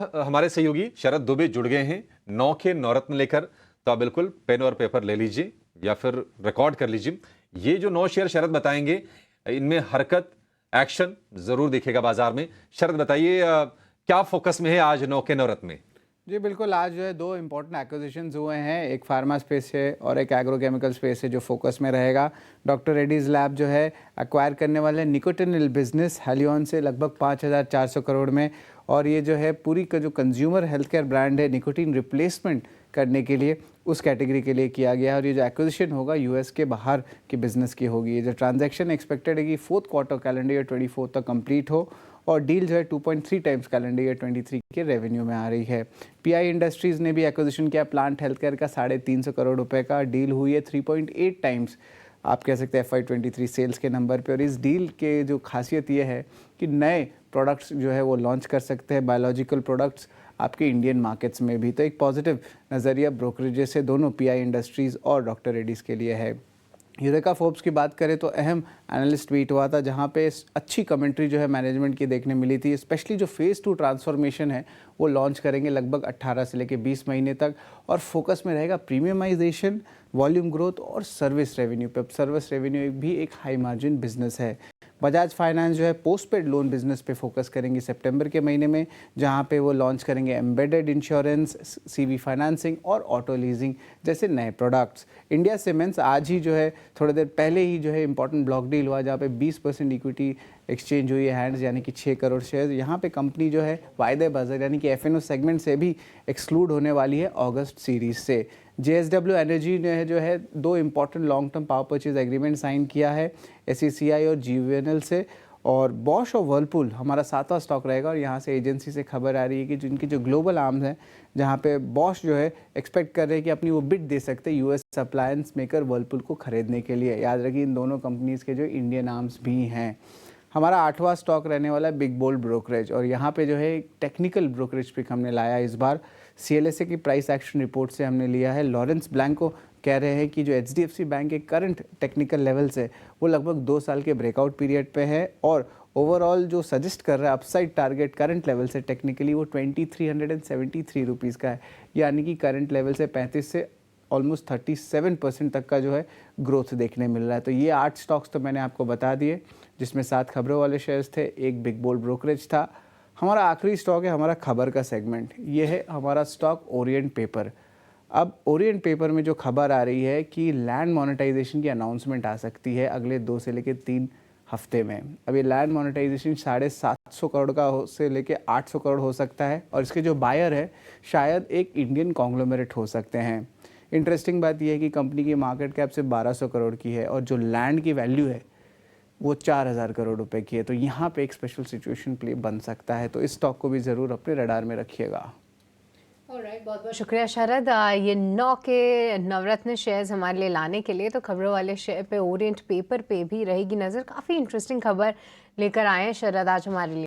हमारे सहयोगी शरद दुबे जुड़ गए हैं नौ के नवरत्न लेकर। तो आप बिल्कुल पेन और पेपर ले लीजिए या फिर रिकॉर्ड कर लीजिए। ये जो 9 शेयर शरद बताएंगे, इनमें हरकत, एक्शन जरूर दिखेगा बाजार में। शरद बताइए, क्या फोकस में है आज 9 के नवरत्न में? जी बिल्कुल, आज जो है 2 इम्पोर्टेंट एक्विजिशंस हुए हैं। एक फार्मा स्पेस है और एक एग्रोकेमिकल स्पेस है जो फोकस में रहेगा। डॉक्टर रेड्डीज़ लैब जो है एक्वायर करने वाले निकोटिनिल बिजनेस हेलियॉन से लगभग 5,400 करोड़ में। और ये जो है पूरी का जो कंज्यूमर हेल्थ केयर ब्रांड है, निकोटीन रिप्लेसमेंट करने के लिए उस कैटेगरी के लिए किया गया है। और ये जो एक्विजिशन होगा यूएस के बाहर की बिजनेस की होगी। ये जो ट्रांजैक्शन एक्सपेक्टेड है कि 4th क्वार्टर कैलेंडर ईयर 24 तक कंप्लीट हो। और डील जो है 2.3 टाइम्स कैलेंडर ईयर 23 के रेवेन्यू में आ रही है। पीआई इंडस्ट्रीज़ ने भी एक्विजिशन किया प्लांट हेल्थ केयर का 350 करोड़ रुपए का। डील हुई है 3.8 टाइम्स, आप कह सकते हैं FY23 सेल्स के नंबर पे। और इस डील के जो खासियत ये है कि नए प्रोडक्ट्स जो है वो लॉन्च कर सकते हैं, बायोलॉजिकल प्रोडक्ट्स आपके इंडियन मार्केट्स में भी। तो एक पॉजिटिव नज़रिया ब्रोकरेजेस से दोनों पीआई इंडस्ट्रीज़ और डॉक्टर रेड्डीज़ के लिए है। यूरेका फोर्ब्स की बात करें तो अहम एनालिस्ट ट्वीट हुआ था जहां पे अच्छी कमेंट्री जो है मैनेजमेंट की देखने मिली थी। स्पेशली जो फेज़ 2 ट्रांसफॉर्मेशन है वो लॉन्च करेंगे लगभग 18 से लेकर 20 महीने तक। और फोकस में रहेगा प्रीमियमाइजेशन, वॉल्यूम ग्रोथ और सर्विस रेवेन्यू पे। सर्विस रेवेन्यू भी एक हाई मार्जिन बिजनेस है। बजाज फाइनेंस जो है पोस्टपेड लोन बिजनेस पे फोकस करेंगे सितंबर के महीने में, जहां पे वो लॉन्च करेंगे एम्बेडेड इंश्योरेंस, सीवी फाइनेंसिंग और ऑटो लीजिंग जैसे नए प्रोडक्ट्स। इंडिया सीमेंट्स आज ही जो है थोड़ी देर पहले ही जो है इंपॉर्टेंट ब्लॉक डील हुआ जहाँ पे 20% इक्विटी एक्सचेंज हुई है हैंड्स, यानी कि 6 करोड़ शेयर। यहाँ पे कंपनी जो है वायदे बाजार यानी कि एफएनओ सेगमेंट से भी एक्सक्लूड होने वाली है अगस्त सीरीज से। JSW एनर्जी ने जो है 2 important long term power purchase agreement sign किया है SECI और GVNL से। और बॉश और वर्लपूल हमारा 7वां स्टॉक रहेगा। और यहाँ से एजेंसी से खबर आ रही है कि जिनकी जो ग्लोबल आर्म्स हैं, जहाँ पे बॉश जो है एक्सपेक्ट कर रहे हैं कि अपनी वो बिड दे सकते हैं यूएस अप्लायंस मेकर वर्लपूल को खरीदने के लिए। याद रखिए इन दोनों कंपनीज़ के जो इंडियन आर्म्स भी हैं। हमारा 8वां स्टॉक रहने वाला है बिग बोल्ड ब्रोकरेज। और यहाँ पे जो है एक टेक्निकल ब्रोकरेज पिक हमने लाया इस बार। CLSA की प्राइस एक्शन रिपोर्ट से हमने लिया है। लॉरेंस ब्लैंको कह रहे हैं कि जो HDFC बैंक के करंट टेक्निकल लेवल्स है वो लगभग 2 साल के ब्रेकआउट पीरियड पे है। और ओवरऑल जो सजेस्ट कर रहा है अपसाइड टारगेट करंट लेवल से टेक्निकली वो 2373 रुपीज़ का है। यानी कि करंट लेवल से 35 से ऑलमोस्ट 37% तक का जो है ग्रोथ देखने मिल रहा है। तो ये 8 स्टॉक्स तो मैंने आपको बता दिए, जिसमें 7 खबरों वाले शेयर्स थे, एक बिग बोल्ड ब्रोकरेज था। हमारा आखिरी स्टॉक है हमारा खबर का सेगमेंट। ये है हमारा स्टॉक ओरिएंट पेपर। अब ओरिएंट पेपर में जो खबर आ रही है कि लैंड मोनेटाइजेशन की अनाउंसमेंट आ सकती है अगले 2 से लेकर 3 हफ्ते में। अब ये लैंड मोनेटाइजेशन 750 करोड़ का से लेके 800 करोड़ हो सकता है। और इसके जो बायर है शायद एक इंडियन कॉन्ग्लोमरेट हो सकते हैं। इंटरेस्टिंग बात यह है कि कंपनी की मार्केट कैप सिर्फ 1200 करोड़ की है और जो लैंड की वैल्यू है वो 4000 करोड़ रुपए की है। तो यहाँ पे एक स्पेशल सिचुएशन प्ले बन सकता है। तो इस स्टॉक को भी ज़रूर अपने रडार में रखिएगा। ऑलराइट, बहुत बहुत शुक्रिया शरद। ये 9 के नवरत्न शेयर्स हमारे लिए लाने के लिए। तो खबरों वाले शेयर पे ओरिएंट पेपर पे भी रहेगी नज़र। काफ़ी इंटरेस्टिंग खबर लेकर आए हैं शरद आज हमारे लिए।